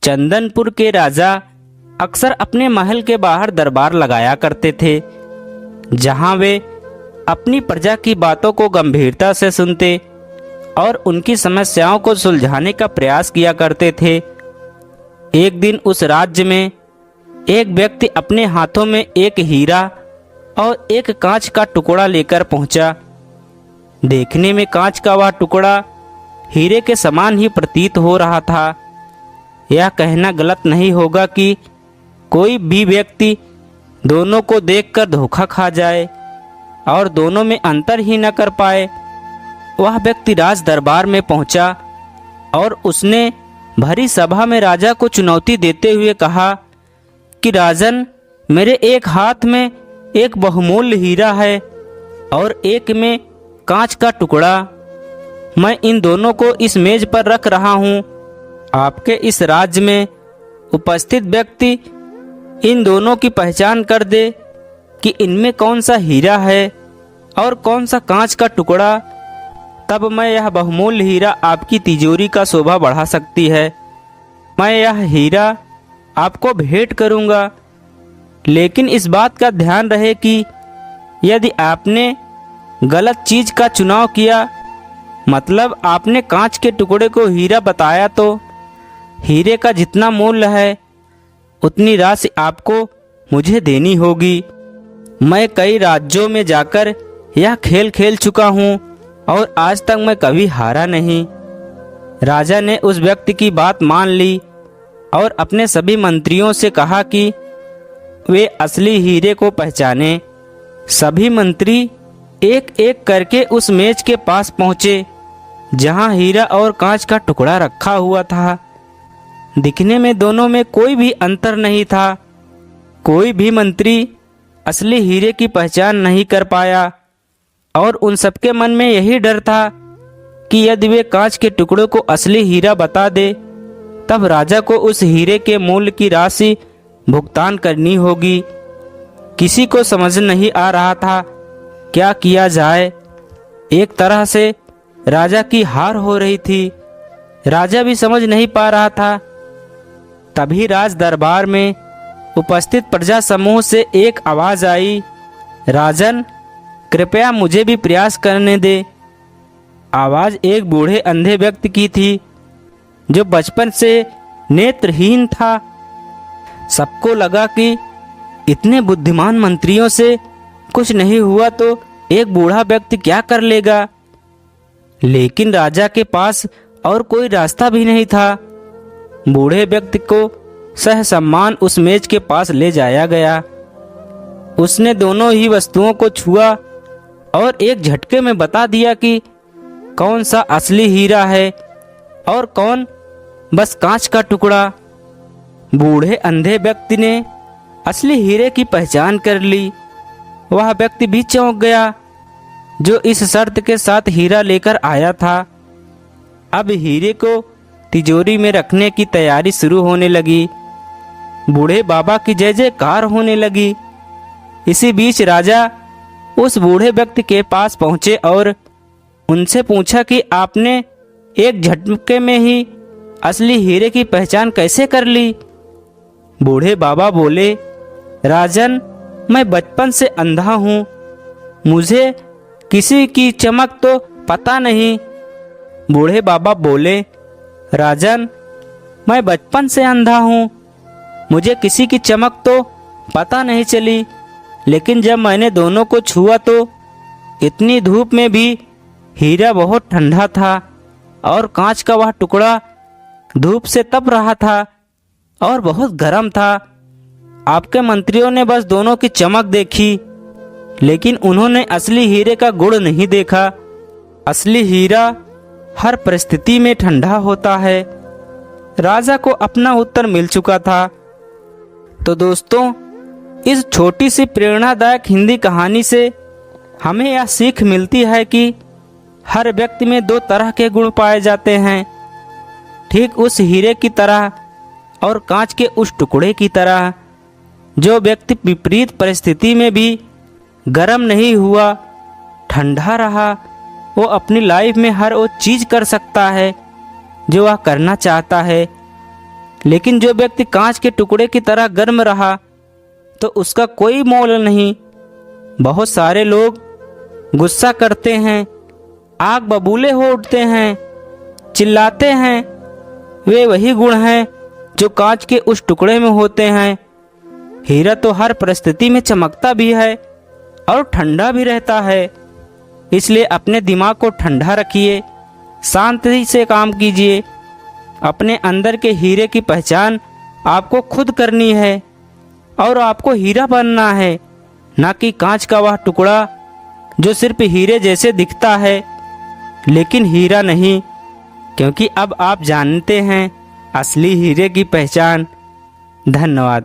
चंदनपुर के राजा अक्सर अपने महल के बाहर दरबार लगाया करते थे, जहां वे अपनी प्रजा की बातों को गंभीरता से सुनते और उनकी समस्याओं को सुलझाने का प्रयास किया करते थे। एक दिन उस राज्य में एक व्यक्ति अपने हाथों में एक हीरा और एक कांच का टुकड़ा लेकर पहुंचा। देखने में कांच का वह टुकड़ा हीरे के समान ही प्रतीत हो रहा था। यह कहना गलत नहीं होगा कि कोई भी व्यक्ति दोनों को देखकर धोखा खा जाए और दोनों में अंतर ही न कर पाए। वह व्यक्ति राज दरबार में पहुंचा और उसने भरी सभा में राजा को चुनौती देते हुए कहा कि राजन, मेरे एक हाथ में एक बहुमूल्य हीरा है और एक में कांच का टुकड़ा। मैं इन दोनों को इस मेज पर रख रहा हूँ। आपके इस राज्य में उपस्थित व्यक्ति इन दोनों की पहचान कर दे कि इनमें कौन सा हीरा है और कौन सा कांच का टुकड़ा, तब मैं यह बहुमूल्य हीरा आपकी तिजोरी का शोभा बढ़ा सकती है। मैं यह हीरा आपको भेंट करूंगा, लेकिन इस बात का ध्यान रहे कि यदि आपने गलत चीज का चुनाव किया, मतलब आपने कांच के टुकड़े को हीरा बताया, तो हीरे का जितना मूल्य है उतनी राशि आपको मुझे देनी होगी। मैं कई राज्यों में जाकर यह खेल खेल चुका हूँ और आज तक मैं कभी हारा नहीं। राजा ने उस व्यक्ति की बात मान ली और अपने सभी मंत्रियों से कहा कि वे असली हीरे को पहचाने। सभी मंत्री एक एक करके उस मेज के पास पहुंचे जहां हीरा और कांच का टुकड़ा रखा हुआ था। दिखने में दोनों में कोई भी अंतर नहीं था। कोई भी मंत्री असली हीरे की पहचान नहीं कर पाया और उन सबके मन में यही डर था कि यदि वे कांच के टुकड़ों को असली हीरा बता दे, तब राजा को उस हीरे के मूल्य की राशि भुगतान करनी होगी। किसी को समझ नहीं आ रहा था क्या किया जाए। एक तरह से राजा की हार हो रही थी, राजा भी समझ नहीं पा रहा था। तभी राज दरबार में उपस्थित प्रजा समूह से एक आवाज आई, राजन, कृपया मुझे भी प्रयास करने दे। आवाज एक बूढ़े अंधे व्यक्ति की थी जो बचपन से नेत्रहीन था। सबको लगा कि इतने बुद्धिमान मंत्रियों से कुछ नहीं हुआ तो एक बूढ़ा व्यक्ति क्या कर लेगा। लेकिन राजा के पास और कोई रास्ता भी नहीं था। बूढ़े व्यक्ति को सहसम्मान उस मेज के पास ले जाया गया। उसने दोनों ही वस्तुओं को छुआ और एक झटके में बता दिया कि कौन सा असली हीरा है और कौन बस कांच का टुकड़ा। बूढ़े अंधे व्यक्ति ने असली हीरे की पहचान कर ली। वह व्यक्ति भी चौंक गया जो इस शर्त के साथ हीरा लेकर आया था। अब हीरे को तिजोरी में रखने की तैयारी शुरू होने लगी। बूढ़े बाबा की जय जयकार होने लगी। इसी बीच राजा उस बूढ़े व्यक्ति के पास पहुंचे और उनसे पूछा कि आपने एक झटके में ही असली हीरे की पहचान कैसे कर ली। बूढ़े बाबा बोले, राजन, मैं बचपन से अंधा हूँ, मुझे किसी की चमक तो पता नहीं। बूढ़े बाबा बोले, राजन, मैं बचपन से अंधा हूँ, मुझे किसी की चमक तो पता नहीं चली, लेकिन जब मैंने दोनों को छुआ तो इतनी धूप में भी हीरा बहुत ठंडा था और कांच का वह टुकड़ा धूप से तप रहा था और बहुत गर्म था। आपके मंत्रियों ने बस दोनों की चमक देखी, लेकिन उन्होंने असली हीरे का गुण नहीं देखा। असली हीरा हर परिस्थिति में ठंडा होता है। राजा को अपना उत्तर मिल चुका था। तो दोस्तों, इस छोटी सी प्रेरणादायक हिंदी कहानी से हमें यह सीख मिलती है कि हर व्यक्ति में दो तरह के गुण पाए जाते हैं, ठीक उस हीरे की तरह और कांच के उस टुकड़े की तरह। जो व्यक्ति विपरीत परिस्थिति में भी गर्म नहीं हुआ, ठंडा रहा, वो अपनी लाइफ में हर वो चीज़ कर सकता है जो वह करना चाहता है। लेकिन जो व्यक्ति कांच के टुकड़े की तरह गर्म रहा तो उसका कोई मोल नहीं। बहुत सारे लोग गुस्सा करते हैं, आग बबूले हो उठते हैं, चिल्लाते हैं। वे वही गुण हैं जो कांच के उस टुकड़े में होते हैं। हीरा तो हर परिस्थिति में चमकता भी है और ठंडा भी रहता है। इसलिए अपने दिमाग को ठंडा रखिए, शांति से काम कीजिए। अपने अंदर के हीरे की पहचान आपको खुद करनी है और आपको हीरा बनना है, ना कि कांच का वह टुकड़ा जो सिर्फ हीरे जैसे दिखता है लेकिन हीरा नहीं। क्योंकि अब आप जानते हैं असली हीरे की पहचान। धन्यवाद।